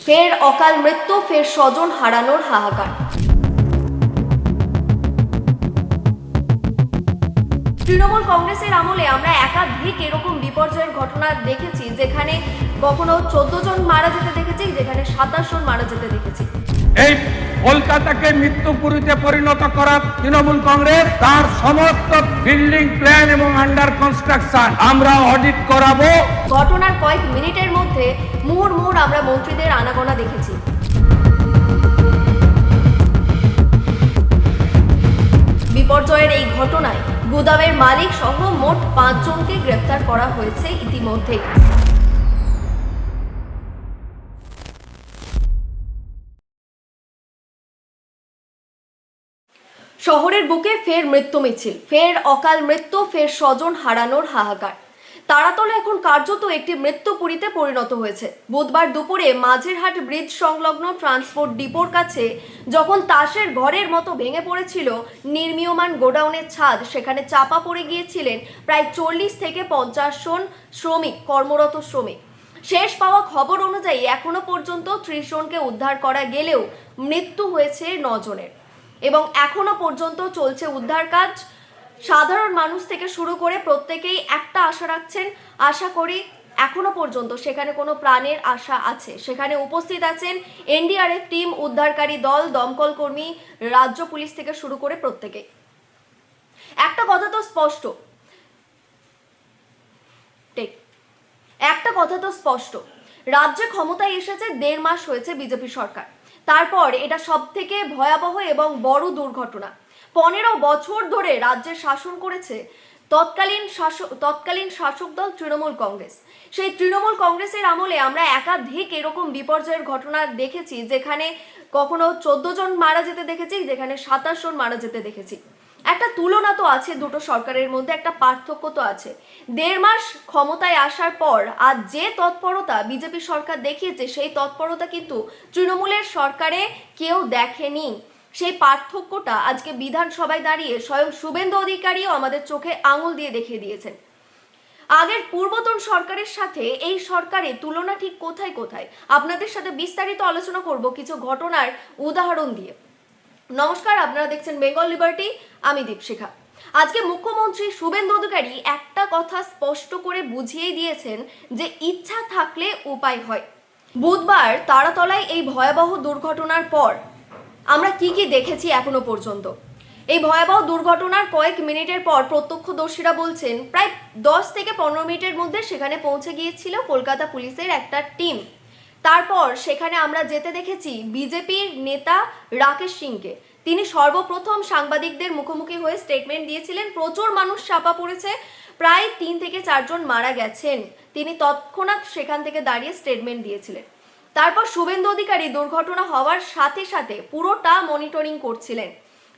ফের অকাল মৃত্যু, ফের স্বজন হারানোর হাহাকার। তৃণমূল কংগ্রেসের আমলে আমরা একাধিক এরকম বিপর্যয়ের ঘটনা দেখেছি, যেখানে কখনো 14 জন মারা যেতে দেখেছি, যেখানে 27 জন মারা যেতে দেখেছি। এই কলকাতাকে মৃত্যুপুরীতে পরিণত করা তৃণমূল কংগ্রেস তার সমস্ত বিল্ডিং প্ল্যান এবং আন্ডার কনস্ট্রাকশন আমরা অডিট করাবো। ঘটনার কয়েক মিনিটের মধ্যে মুহুর্মুহুর আমরা মন্ত্রীদের আনাগোনা দেখেছি। বিপর্যয়ের এই ঘটনায় গুদামের মালিক সহ মোট 5 জনকে গ্রেফতার করা হয়েছে ইতিমধ্যে। শহরের বুকে ফের মৃত্যু মিছিল, ফের অকাল মৃত্যু, ফের স্বজন হারানোর হাহাকার। তারাতলা এখন কার্যত একটি মৃত্যুপুরীতে পরিণত হয়েছে। বুধবার দুপুরে মাঝেরহাট ব্রিজ সংলগ্ন ট্রান্সপোর্ট ডিপোর কাছে যখন তাসের ঘরের মতো ভেঙে পড়েছিল নির্মীয়মান গোডাউনের ছাদ, সেখানে চাপা পড়ে গিয়েছিলেন প্রায় 40 থেকে 50 জন কর্মরত শ্রমিক। শেষ পাওয়া খবর অনুযায়ী এখনো পর্যন্ত 30 জনকে উদ্ধার করা গেলেও মৃত্যু হয়েছে 9 জনের এবং এখনো পর্যন্ত চলছে উদ্ধার কাজ। সাধারণ মানুষ থেকে শুরু করে প্রত্যেকেই একটা আশা রাখছেন, আশা করি এখনো পর্যন্ত সেখানে কোনো প্রাণের আশা আছে। সেখানে উপস্থিত আছেন এনডিআরএফ টিম, উদ্ধারকারী দল, দমকল কর্মী, রাজ্য পুলিশ থেকে শুরু করে প্রত্যেকেই। একটা কথা তো স্পষ্ট, রাজ্যে ক্ষমতায় এসেছে 1.5 মাস হয়েছে বিজেপি সরকার। তারপর এটা সব থেকে ভয়াবহ এবং বড় দুর্ঘটনা। 15 বছর ধরে রাজ্যে শাসন করেছে তৎকালীন শাসক দল তৃণমূল কংগ্রেস। সেই তৃণমূল কংগ্রেসের আমলে আমরা একাধিক এরকম বিপর্যয়ের ঘটনা দেখেছি, যেখানে কখনো 14 জন মারা যেতে দেখেছি, যেখানে 27 জন মারা যেতে দেখেছি। একটা তুলনা তো আছে দুটো সরকারের মধ্যে, একটা পার্থক্য তো আছে। 1.5 মাস ক্ষমতায় আসার পর আজ যে তৎপরতা বিজেপি সরকার দেখিয়েছে, সেই তৎপরতা কিন্তু তৃণমূলের সরকারে কেউ দেখেনি। সেই পার্থক্যটা আজকে বিধানসভায় দাঁড়িয়ে স্বয়ং শুভেন্দু অধিকারীও আমাদের চোখে আঙুল দিয়ে দেখিয়ে দিয়েছেন। আগের পূর্বতন সরকারের সাথে এই সরকারের তুলনা ঠিক কোথায় কোথায় আপনাদের সাথে বিস্তারিত আলোচনা করব কিছু ঘটনার উদাহরণ দিয়ে। নমস্কার, আপনারা দেখছেন বেঙ্গল লিবার্টি, আমি দীপশিখা। আজকে মুখ্যমন্ত্রী শুভেন্দু অধিকারী একটা কথা স্পষ্ট করে বুঝিয়ে দিয়েছেন যে ইচ্ছা থাকলে উপায় হয়। বুধবার তারাতলায় এই ভয়াবহ দুর্ঘটনার পর আমরা কি দেখেছি এখনো পর্যন্ত। এই ভয়াবহ দুর্ঘটনার কয়েক মিনিটের পর প্রত্যক্ষদর্শীরা বলছেন প্রায় 10 থেকে 15 মিনিটের মধ্যে সেখানে পৌঁছে গিয়েছিল কলকাতা পুলিশের একটা টিম। তারপর সেখানে আমরা যেতে দেখেছি বিজেপির নেতা রাকেশ সিংকে। তিনি সর্বপ্রথম সাংবাদিকদের মুখোমুখি হয়ে স্টেটমেন্ট দিয়েছিলেন। প্রচুর মানুষ চাপা পড়েছে, প্রায় 3 থেকে 4 জন মারা গেছেন। তিনি তৎক্ষণাৎ সেখান থেকে দাঁড়িয়ে স্টেটমেন্ট দিয়েছিলেন। তারপর শুভেন্দু অধিকারী দুর্ঘটনা হওয়ার সাথে সাথে পুরোটা মনিটরিং করছিলেন।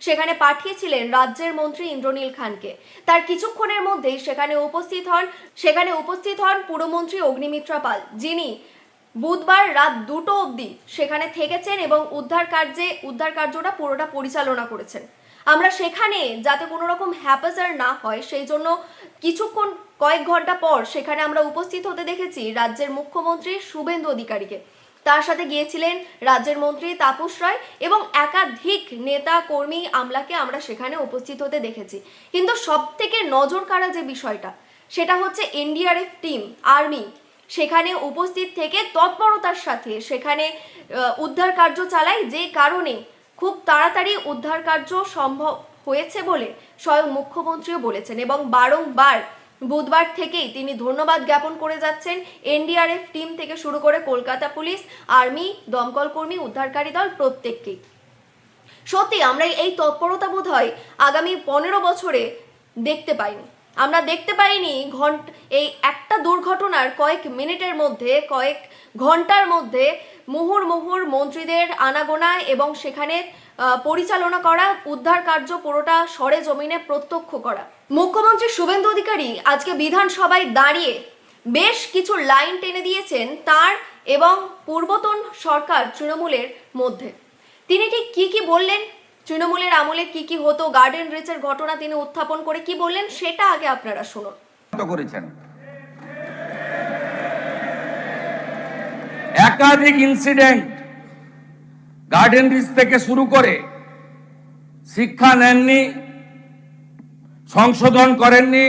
সেখানে পাঠিয়েছিলেন রাজ্যের মন্ত্রী ইন্দ্রনীল খানকে। তার কিছুক্ষণের মধ্যেই সেখানে উপস্থিত হন পুরমন্ত্রী অগ্নিমিত্রা পাল, যিনি বুধবার রাত 2টো অবধি সেখানে থেকেছেন এবং উদ্ধার কার্যটা পুরোটা পরিচালনা করেছেন। আমরা সেখানে যাতে কোনো রকম হ্যাপাজার না হয় সেই জন্য কয়েক ঘন্টা পর সেখানে আমরা উপস্থিত হতে দেখেছি রাজ্যের মুখ্যমন্ত্রী শুভেন্দু অধিকারীকে। তার সাথে গিয়েছিলেন রাজ্যের মন্ত্রী তাপস রায় এবং একাধিক নেতা কর্মী আমলাকে আমরা সেখানে উপস্থিত হতে দেখেছি। কিন্তু সব থেকে নজর কাড়া যে বিষয়টা, সেটা হচ্ছে এনডিআরএফ টিম, আর্মি সেখানে উপস্থিত থেকে তৎপরতার সাথে সেখানে উদ্ধার কার্য চালায়, যে কারণে খুব তাড়াতাড়ি উদ্ধার কার্য সম্ভব হয়েছে বলে স্বয়ং মুখ্যমন্ত্রীও বলেছেন এবং বারংবার বুধবার থেকেই তিনি ধন্যবাদ জ্ঞাপন করে যাচ্ছেন এনডিআরএফ টিম থেকে শুরু করে কলকাতা পুলিশ, আর্মি, দমকল কর্মী, উদ্ধারকারী দল প্রত্যেককেই। সত্যি আমরা এই তৎপরতা বোধহয় আগামী 15 বছরে আমরা দেখতে পাইনি। এই একটা দুর্ঘটনার কয়েক মিনিটের মধ্যে, কয়েক ঘন্টার মধ্যে মুহুর্মুহুর মন্ত্রীদের আনাগোনা এবং সেখানে পরিচালনা করা, উদ্ধার কার্য পুরোটা সরেজমিনে প্রত্যক্ষ করা। মুখ্যমন্ত্রী শুভেন্দু অধিকারী আজকে বিধানসভায় দাঁড়িয়ে বেশ কিছু লাইন টেনে দিয়েছেন তার এবং পূর্বতন সরকার তৃণমূলের মধ্যে। তিনি ঠিক কি বললেন, তৃণমূলের আমলে কি হতো, গার্ডেন রিচের ঘটনা তিনি উত্থাপন করে কি বললেন, সেটা আগে আপনারা শুনুন। একাধিক ইনসিডেন্ট, গার্ডেন রিচ থেকে শুরু করে শিক্ষা নেননি, সংশোধন করেননি,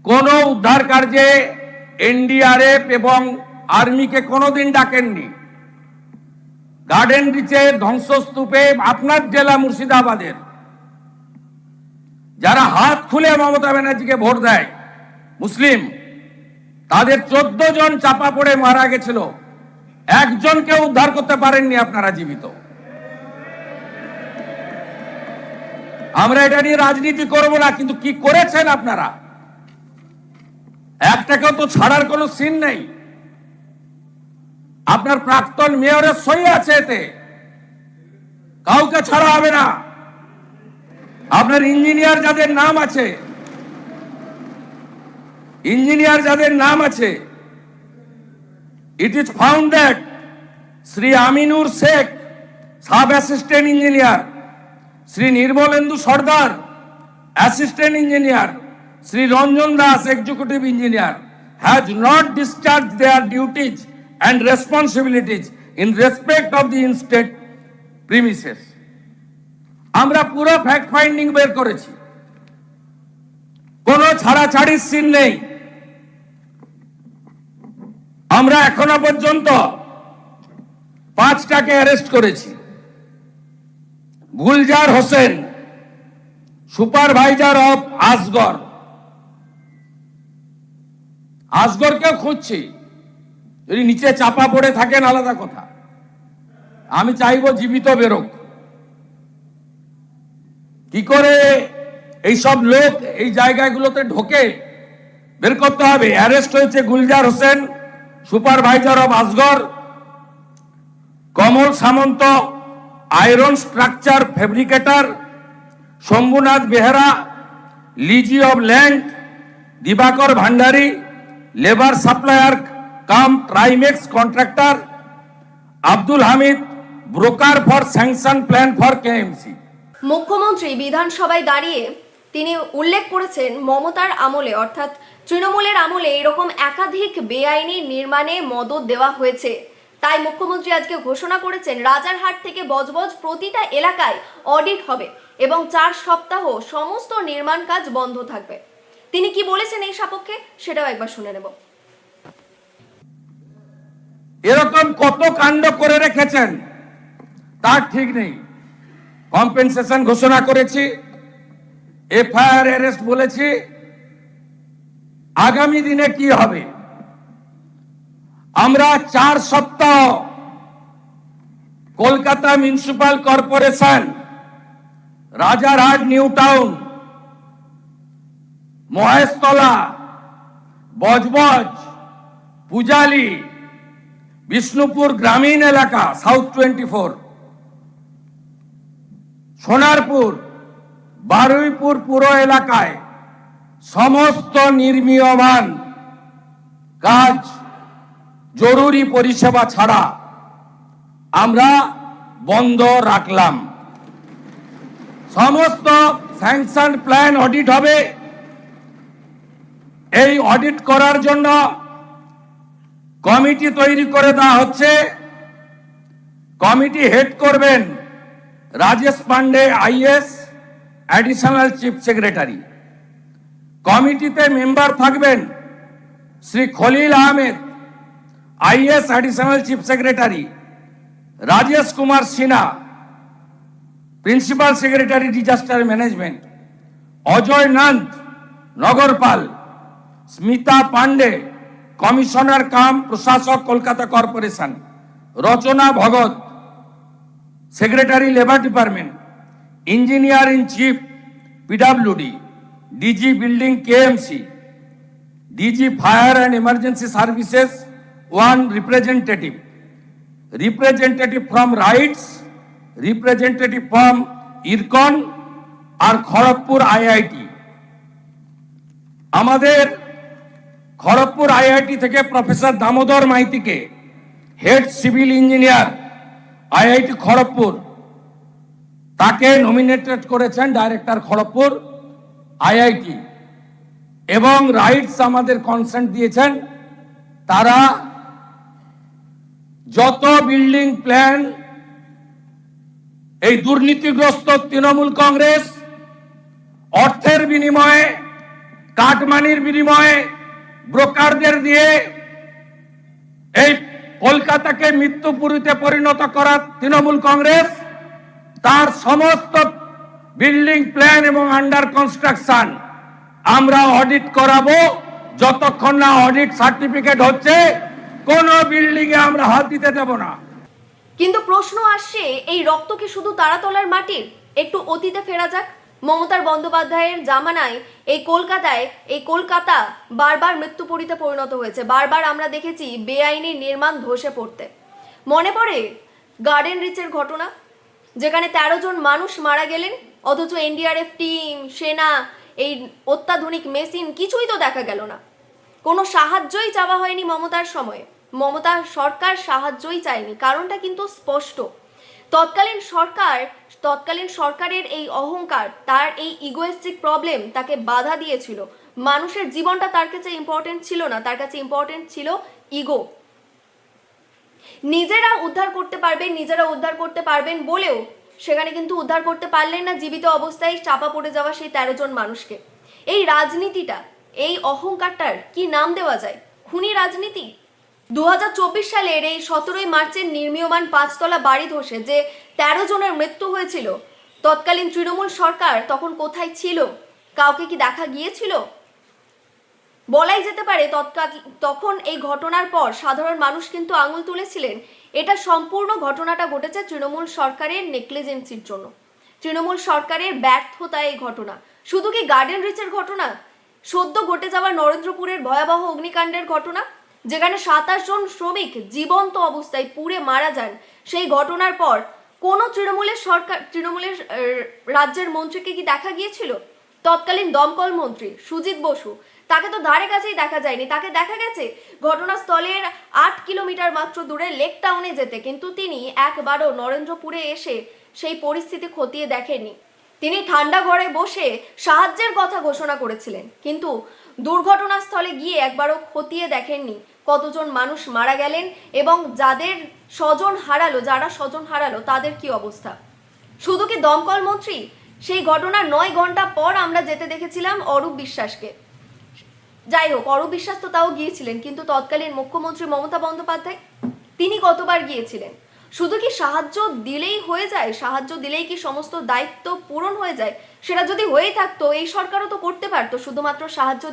কোন উদ্ধার কার্যে এনডিআরএফ এবং আর্মিকে কোনোদিন ডাকেননি। গার্ডেন রিচের ধ্বংসস্তূপে আপনার জেলা মুর্শিদাবাদের যারা হাত খুলে মমতা ব্যানার্জিকে ভোট দেয় মুসলিম, তাদের 14 জন চাপা পড়ে মারা গেছিল, একজনকে উদ্ধার করতে পারেননি আপনারা জীবিত। আমরা এটা নিয়ে রাজনীতি করব না, কিন্তু কি করেছেন আপনারা? একটাকেও তো ছাড়ার কোনো সিন নেই। আপনার প্রাক্তন মেয়রের সই আছে এতে, কাউকে ছাড়া হবে না। আপনার ইঞ্জিনিয়ার যাদের নাম আছে, it is found that Sri Aminur Sheikh, Sub Assistant Engineer, Sri Nirmalendu Sardar, Assistant Engineer, Sri Ranjan Das, Executive Engineer, has not discharged their duties and responsibilities in respect of the instate premises. আমরা পুরো fact finding বের করেছি, কোনো ছাড়াছাড়ির scene নেই। আমরা এখনো পর্যন্ত 5টাকে arrest করেছি। গুলজার হোসেন, সুপারভাইজার অফ আসগরকেও খুঁজছি। যদি নিচে চাপা পড়ে থাকেন আলাদা কথা, আমি চাইবো জীবিত বেরোক। কি করে এইসব লোক এই জায়গাগুলোতে ঢোকে বের করতে হবে। অ্যারেস্ট হয়েছে Gulzar Hossain, supervisor of Asgar, Kamal Samanta, iron structure fabricator, Shambhunath Behera, lessee of land, Dibakar Bhandari, labour supplier cum Trimex contractor, Abdul Hamid, broker for sanction plan for KMC. মুখ্যমন্ত্রী বিধানসভায় দাঁড়িয়ে তিনি উল্লেখ করেছেন মমতার আমলে অর্থাৎ তৃণমূলের আমলে এরকম একাধিক বেআইনি নির্মাণে মদত দেওয়া হয়েছে। তাই মুখ্যমন্ত্রী আজকে ঘোষণা করেছেন রাজারহাট থেকে বজবজ প্রতিটা এলাকায় অডিট হবে এবং 4 সপ্তাহ সমস্ত নির্মাণ কাজ বন্ধ থাকবে। তিনি কি বলেছেন এই সপক্ষে সেটাও একবার শুনে নেব। এরকম কত কাণ্ড করে রেখেছেন তার ঠিক নেই। কম্পেনসেশন ঘোষণা করেছি, এফআইআর অ্যারেস্ট বলেছি, আগামী দিনে কি হবে? আমরা 4 সপ্তাহ Kolkata municipal corporation, Rajarhat new town, Maheshtala, Budge Budge, Pujali, Bishnupur গ্রামীণ এলাকা, সাউথ 24, সোনারপুর, বারুইপুর পুর এলাকায় সমস্ত নির্মীয়মান কাজ জরুরি পরিষেবা ছাড়া আমরা বন্ধ রাখলাম। সমস্ত স্যাংশন প্ল্যান অডিট হবে। এই অডিট করার জন্য কমিটি তৈরি করে দেওয়া হচ্ছে। কমিটি হেড করবেন Rajesh Pandey IAS, additional chief secretary. কমিটিতে মেম্বার থাকবেন Shri Khalil Ahmed, IAS, additional chief secretary, Rajesh Kumar Sinha, principal secretary disaster management, Ajay Nanda, নগরপাল, স্মিতা পান্ডে, কমিশনার কাম প্রশাসক Kolkata corporation, Rachna Bhagat, secretary labour department, engineer in chief PWD, DG building KMC, DG fire and emergency services 1 representative, representative from RITES, representative from IRCON আর Kharagpur IIT. আমাদের Kharagpur IIT থেকে professor Damodar মাইতিকে head civil engineer IIT Kharagpur, তাকে nominated করেছেন director Kharagpur IIT, এবং রাইটস আমাদের consent দিয়েছেন। তারা যত বিল্ডিং প্ল্যান এই দুর্নীতিগ্রস্ত তৃণমূল কংগ্রেস অর্থের বিনিময়ে, কাটমানির বিনিময়ে, ব্রোকারদের দিয়ে এই কলকাতাকে মৃত্যুপুরীতে পরিণত করা তৃণমূল কংগ্রেস তার সমস্ত বিল্ডিং প্ল্যান এবং আন্ডার কনস্ট্রাকশন আমরা অডিট করাবো। যতক্ষণ না অডিট সার্টিফিকেট হচ্ছে কোন বিল্ডিং এ আমরা হাত দিতে দেব না। কিন্তু প্রশ্ন আসছে, এই রক্ত কি শুধু তারাতলার মাটির? একটু অতীতে ফেরা যাক। মমতার বন্দ্যোপাধ্যায়ের জামানায় এই কলকাতা বারবার মৃত্যুপুরীতে পরিণত হয়েছে। বারবার আমরা দেখেছি বেআইনি নির্মাণ ধসে পড়তে। মনে পড়ে গার্ডেন রিচের ঘটনা, যেখানে 13 জন মানুষ মারা গেলেন, অথচ এনডিআরএফ টিম, সেনা, এই অত্যাধুনিক মেশিন কিছুই তো দেখা গেল না। কোনো সাহায্যই চাওয়া হয়নি মমতার সময়ে। মমতা সরকার সাহায্যই চায়নি। কারণটা কিন্তু স্পষ্ট। তৎকালীন সরকারের এই অহংকার, তার এই ইগোয়েস্টিক প্রবলেম তাকে বাধা দিয়েছিল। মানুষের জীবনটা তার কাছে ইম্পর্টেন্ট ছিল না, তার কাছে ইম্পর্টেন্ট ছিল ইগো। নিজেরা উদ্ধার করতে পারবেন বলেও সেখানে কিন্তু উদ্ধার করতে পারলেন না জীবিত অবস্থায় চাপা পড়ে যাওয়া সেই 13 জন মানুষকে। এই রাজনীতিটা, এই অহংকারটার কি নাম দেওয়া যায়? খুনি রাজনীতি। 2024 সালের এই 17ই মার্চের নির্মীয়মান 5 তলা বাড়ি ধসে যে 13 জনের মৃত্যু হয়েছিল, তৎকালীন তৃণমূল সরকার তখন কোথায় ছিল? কাউকে কি দেখা গিয়েছিল? বলাই যেতে পারে তখন এই ঘটনার পর সাধারণ মানুষ কিন্তু আঙুল তুলেছিলেন। এটা সম্পূর্ণ ঘটনাটা ঘটেছে তৃণমূল সরকারের নেগলিজেন্সির জন্য, তৃণমূল সরকারের ব্যর্থতা। এই ঘটনা শুধু কি গার্ডেন রিচের ঘটনা? সদ্য ঘটে যাওয়া নরেন্দ্রপুরের ভয়াবহ অগ্নিকাণ্ডের ঘটনা, যেখানে 27 জন শ্রমিক জীবন্ত অবস্থায় পুড়ে মারা যান, সেই ঘটনার পর কোনো তৃণমূলের রাজ্যের মন্ত্রীকে কি দেখা গিয়েছিল? তৎকালীন দমকল মন্ত্রী সুজিত বসু, তাকে তো ধারে কাছেই দেখা যায়নি। তাকে দেখা গেছে ঘটনাস্থলের 8 কিলোমিটার মাত্র দূরে লেক টাউনে যেতে, কিন্তু তিনি একবারও নরেন্দ্রপুরে এসে সেই পরিস্থিতি খতিয়ে দেখেননি। তিনি ঠান্ডা ঘরে বসে সাহায্যের কথা ঘোষণা করেছিলেন, কিন্তু দুর্ঘটনাস্থলে গিয়ে একবারও খতিয়ে দেখেননি কতজন মানুষ মারা গেলেন এবং যারা স্বজন হারালো তাদের কি অবস্থা। শুধু কি দমকল মন্ত্রী? সেই ঘটনার 9 ঘন্টা পর আমরা যেতে দেখেছিলাম অরূপ বিশ্বাসকে। যাই হোক, অরূপ বিশ্বাস তো তাও গিয়েছিলেন, কিন্তু তৎকালীন মুখ্যমন্ত্রী মমতা বন্দ্যোপাধ্যায় তিনি কতবার গিয়েছিলেন? শুধু কি সাহায্য দিলেই হয়ে যায়? সাহায্য দিলেই কি সমস্ত দায়িত্ব পূরণ হয়ে যায়? সেটা যদি হয়েই থাকতো, এই সরকারও তো করতে পারতো, শুধুমাত্র সাহায্য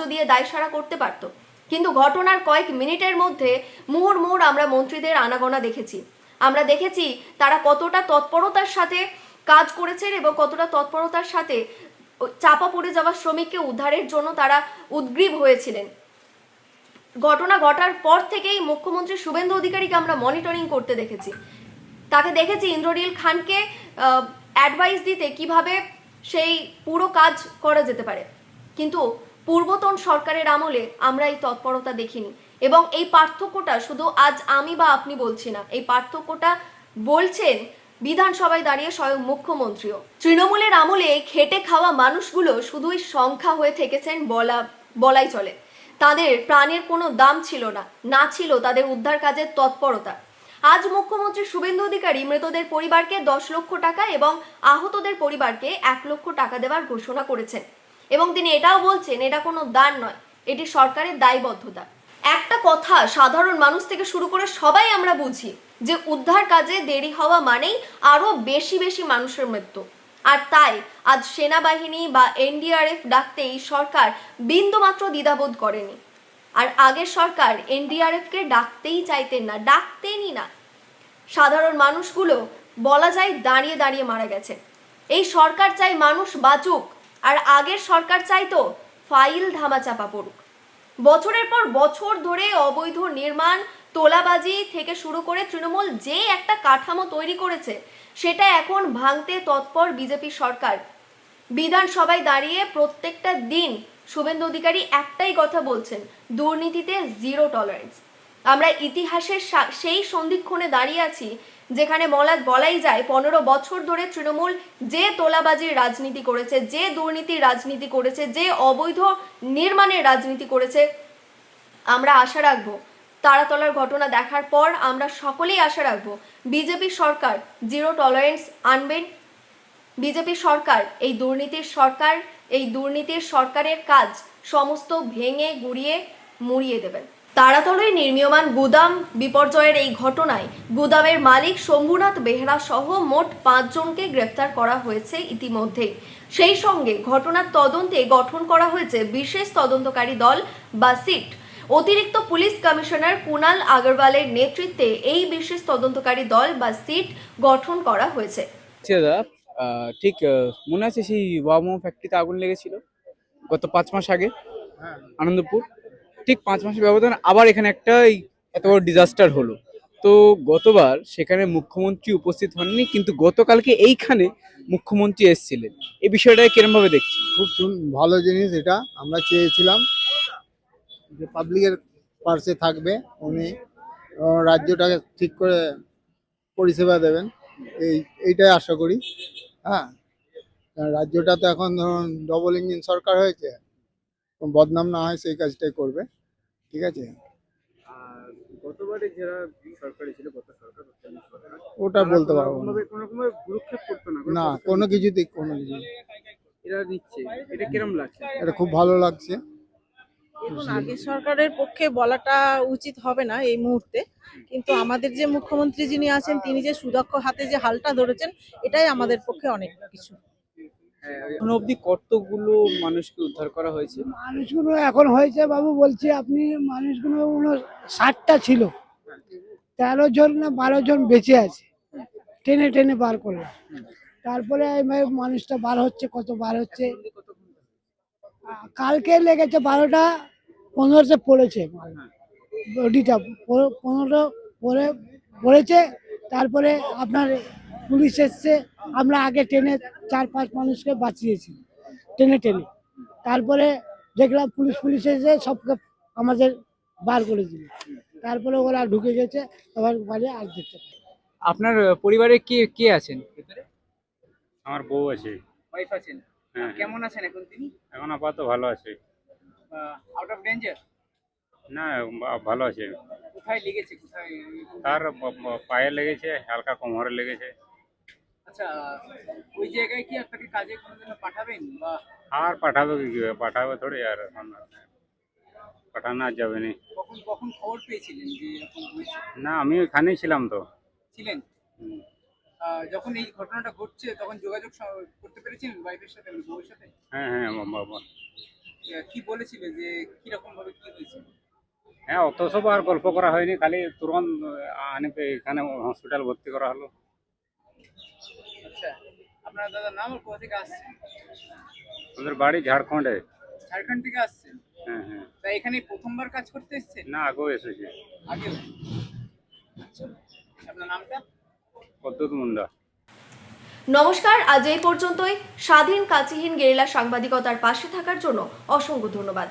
দিয়ে দায় সারা করতে পারতো। কিন্তু ঘটনার কয়েক মিনিটের মধ্যে মুহুর্মুহুর আমরা মন্ত্রীদের আনাগোনা দেখেছি। আমরা দেখেছি তারা কতটা তৎপরতার সাথে কাজ করেছেন এবং কতটা তৎপরতার সাথে চাপা পড়ে যাওয়া শ্রমিককে উদ্ধারের জন্য তারা উদ্গ্রীব হয়েছিলেন। ঘটনা ঘটার পর থেকেই মুখ্যমন্ত্রী শুভেন্দু অধিকারীকে আমরা মনিটরিং করতে দেখেছি। তাকে দেখেছি ইন্দ্রনীল খানকে অ্যাডভাইস দিতে কিভাবে সেই পুরো কাজ করা যেতে পারে। কিন্তু পূর্বতন সরকারের আমলে আমরা এই তৎপরতা দেখিনি। এবং এই পার্থক্যটা শুধু আজ আমি বা আপনি বলছি না, এই পার্থক্যটা বলছেন বিধানসভায় দাঁড়িয়ে স্বয়ং মুখ্যমন্ত্রীও। তৃণমূলের আমলে খেটে খাওয়া মানুষগুলো শুধুই সংখ্যা হয়ে থেকেছেন বলাই চলে। তাদের প্রাণের কোনো দাম ছিল না ছিল তাদের উদ্ধার কাজের তৎপরতা। আজ মুখ্যমন্ত্রী শুভেন্দু অধিকারী মৃতদের পরিবারকে 10 লক্ষ টাকা এবং আহতদের পরিবারকে 1 লক্ষ টাকা দেওয়ার ঘোষণা করেছেন। এবং তিনি এটাও বলছেন এটা কোনো দান নয়, এটি সরকারের দায়বদ্ধতা। একটা কথা সাধারণ মানুষ থেকে শুরু করে সবাই আমরা বুঝি যে উদ্ধার কাজে দেরি হওয়া মানেই আরো বেশি মানুষের মৃত্যু। আর তাই আজ সেনাবাহিনী বা এনডিআরএফ ডাকতে এই সরকার বিন্দুমাত্র দ্বিধাবোধ করেনি। আর আগের সরকার এনডিআরএফকে ডাকতেনই না। সাধারণ মানুষগুলো বলা যায় দাঁড়িয়ে মারা গেছে। এই সরকার চাই মানুষ বাঁচুক, আর আগের সরকার চাইতো ফাইল ধামাচাপা পড়ুক। বছরের পর বছর ধরে অবৈধ নির্মাণ, তোলাবাজি থেকে শুরু করে তৃণমূল যে একটা কাঠামো তৈরি করেছে, সেটা এখন ভাঙতে তৎপর বিজেপি সরকার। বিধানসভায় দাঁড়িয়ে প্রত্যেকটা দিন শুভেন্দু অধিকারী একটাই কথা বলছেন, দুর্নীতিতে 0 টলারেন্স। আমরা ইতিহাসের সেই সন্ধিক্ষণে দাঁড়িয়ে আছি যেখানে বলাই যায় 15 বছর ধরে তৃণমূল যে তোলাবাজির রাজনীতি করেছে, যে দুর্নীতির রাজনীতি করেছে, যে অবৈধ নির্মাণের রাজনীতি করেছে, আমরা আশা রাখবো তারাতলার ঘটনা দেখার পর আমরা সকলেই আশা রাখবো বিজেপি সরকার জিরো টলারেন্স আনবেন। বিজেপি সরকার এই দুর্নীতির সরকারের কাজ সমস্ত ভেঙে গুড়িয়ে মুড়িয়ে দেবেন। তারাতলায় নির্মীয়মান গুদাম বিপর্যয়ের এই ঘটনায় গুদামের মালিক শম্ভুনাথ বেহরা সহ মোট 5 জনকে গ্রেফতার করা হয়েছে ইতিমধ্যেই। সেই সঙ্গে ঘটনার তদন্তে গঠন করা হয়েছে বিশেষ তদন্তকারী দল বা সিট। অতিরিক্ত পুলিশ কমিশনার কুনাল আগরওয়ালের নেতৃত্বে এই বিশেষ তদন্তকারী দল বা সিট গঠন করা হয়েছে। দাদা ঠিক মনে আছে সেই ওয়ামো ফ্যাক্টরিতে আগুন লেগেছিল গত 5 মাস আগে আনন্দপুর, ঠিক 5 মাসের ব্যবধান আবার এখানে একটা এত বড় ডিজাস্টার হলো। তো গতবার সেখানে মুখ্যমন্ত্রী উপস্থিত হননি, কিন্তু গতকালকে এইখানে মুখ্যমন্ত্রী এসেছিলেন। এই বিষয়টা কিরম ভাবে দেখছি? খুব ভালো জিনিস, এটা আমরা চেয়েছিলাম যে পাবলিকের পার্শ্বে থাকবে উনি, রাজ্যটাকে ঠিক করে পরিষেবা দেবেন, এইটাই আশা করি। হ্যাঁ, কারণ রাজ্যটা তো এখন ধরুন ডবল ইঞ্জিন সরকার হয়েছে, বদনাম না হয় সেই কাজটাই করবে। ঠিক আছে, গতবারে যারা সরকারি ছিল, গত সরকার ওটা বলতে পারবো না। কোনো রকমের ভ্রুক্ষেপ করতো না, কোনো কিছুতেই এরা দিচ্ছে, এটা কিরম লাগছে? এটা খুব ভালো লাগছে। এখন আগের সরকারের পক্ষে বলাটা উচিত হবে না এই মুহূর্তে, কিন্তু আমাদের যে মুখ্যমন্ত্রী যিনি আছেন তিনি যে সুদক্ষ হাতে যে হালটা ধরেছেন, এটাই আমাদের পক্ষে অনেক কিছু। এখন অবধি কতগুলো মানুষকে উদ্ধার করা হয়েছে? মানুষগুলো এখন হয়েছে বাবু, বলছি আপনি, মানুষগুলো 60টা ছিল, 13 জন না 12 জন বেঁচে আছে, টেনে টেনে বার করলাম। তারপরে মানুষটা বার হচ্ছে, কত বার হচ্ছে। কালকে লেগেছে 12টা 15 পড়েছে, বডিটা 15 পড়েছে। তারপরে আপনার পুলিশ এসছে, আমরা আগে টেনে 4-5 মানুষকে বাঁচিয়েছি টেনে টেনে। তারপরে দেখলাম পুলিশ এসে সবকে আমাদের বার করে দিল। তারপরে ওরা ঢুকে গেছে, আবার বাড়ি আর দেখতে পাই। আপনার পরিবারে কে কে আছেন? আমার বউ আছে। ওয়াইফ আছেন? হ্যাঁ। কেমন আছেন এখন তিনি? এখন আপাতত ভালো আছে। Out of danger? না, ভালো আছে। কোথায় লেগেছে, কোথায়? তার পায়ে লেগেছে, হালকা কোমরে লেগেছে। আচ্ছা, ওই জায়গায় কি আপনাকে কাজে কোনোদিন পাঠাবেন বা? আর পাঠাবে কি করে? পাঠাবে থোড়ি, আর এখন পাঠানো আর যাবে না। কখন কখন খবর পেয়েছিলেন যে এরকম হয়েছে? না, আমি ওখানেই ছিলাম তো। ছিলেন? হুম। যখন এই ঘটনাটা ঘটছে তখন যোগাযোগ করতে পেরেছিলেন ওয়াইফের সাথে, বউয়ের সাথে? হ্যাঁ হ্যাঁ, বাবা। কি বলেছিল যে কিরকম ভাবে কি হয়েছে? হ্যাঁ, অত সব আর গল্প করা হয়নি, খালি তুরন্ত এখানে হসপিটাল ভর্তি করা হলো। আচ্ছা, আপনার দাদার নাম আর কোথা থেকে আসছে? ওদের বাড়ি ঝাড়খণ্ডে। ঝাড়খণ্ড থেকে আসছেন? হ্যাঁ হ্যাঁ। তা এখানে প্রথমবার কাজ করতে এসেছেন? না, আগেও এসেছে। আগেও? আচ্ছা, আপনার নামটা? পদ্মত মুন্ডা। নমস্কার, আজ এই পর্যন্তই। স্বাধীন কাছিহীন গেরিলা সাংবাদিকতার পাশে থাকার জন্য অসংখ্য ধন্যবাদ।